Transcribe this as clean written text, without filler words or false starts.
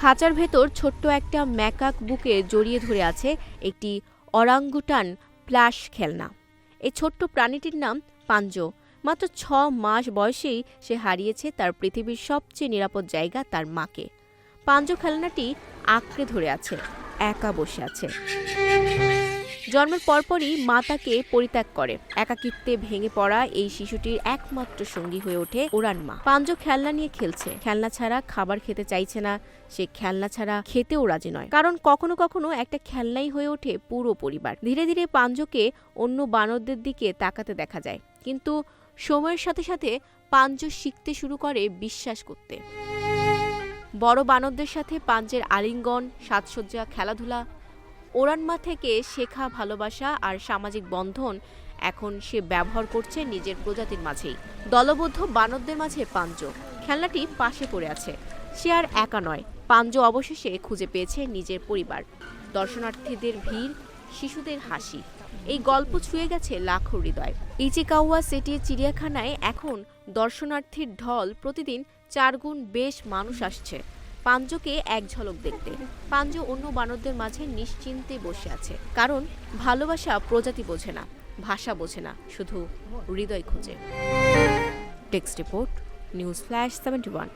খাঁচার ভেতর ছোট্ট একটা ম্যাকাক বুকে জড়িয়ে ধরে আছে একটি অরাঙ্গুটান প্লাশ খেলনা। এই ছোট্ট প্রাণীটির নাম পাঞ্জো। মাত্র ৬ মাস বয়সেই সে হারিয়েছে তার পৃথিবীর সবচেয়ে নিরাপদ জায়গা, তার মাকে। পাঞ্জো খেলনাটি আঁকড়ে ধরে আছে, একা বসে আছে। জন্মের পরপরই মা তাকে পরিত্যাগ করে। একাকিত্বে ভেঙে পড়া এই শিশুটির একমাত্র সঙ্গী হয়ে ওঠে ওরান মা। পাঞ্জো খেলনা নিয়ে খেলছে, খেলনা ছাড়া খাবার খেতে চাইছে না, সে খেলনা ছাড়া খেতেও রাজি নয়। কারণ কখনো কখনো একটা খেলনাই হয়ে ওঠে পুরো পরিবার। ধীরে ধীরে পাঞ্জোকে অন্য বানরদের দিকে তাকাতে দেখা যায়, কিন্তু সময়ের সাথে সাথে পাঞ্জো শিখতে শুরু করে বিশ্বাস করতে। বড় বানরদের সাথে পাঞ্জের আলিঙ্গন, সাজসজ্জা, খেলাধুলা, ওরান মা থেকে শেখা ভালোবাসা আর সামাজিক বন্ধন এখন সে ব্যবহার করছে নিজের প্রজাতির মাঝেই। দলবদ্ধ বানরদের মাঝে পাঞ্জো খেলনাটি পাশে পড়ে আছে। সে আর একা নয়, পাঞ্জো অবশেষে খুঁজে পেয়েছে নিজের পরিবার। দর্শনার্থীদের ভিড়, শিশুদের হাসি, এই গল্প ছুঁয়ে গেছে লাখো হৃদয়। ইচিকাওয়া সিটি চিড়িয়াখানায় এখন দর্শনার্থীর ঢল। প্রতিদিন ৪ গুণ বেশ মানুষ আসছে পাঞ্জোকে এক ঝলক দেখতে। পাঞ্জো অন্য বানরদের মাঝে নিশ্চিন্তে বসে আছে, কারণ ভালোবাসা প্রজাতি বোঝে না, ভাষা বোঝে না, শুধু হৃদয় খোঁজে। Text report, news flash 71।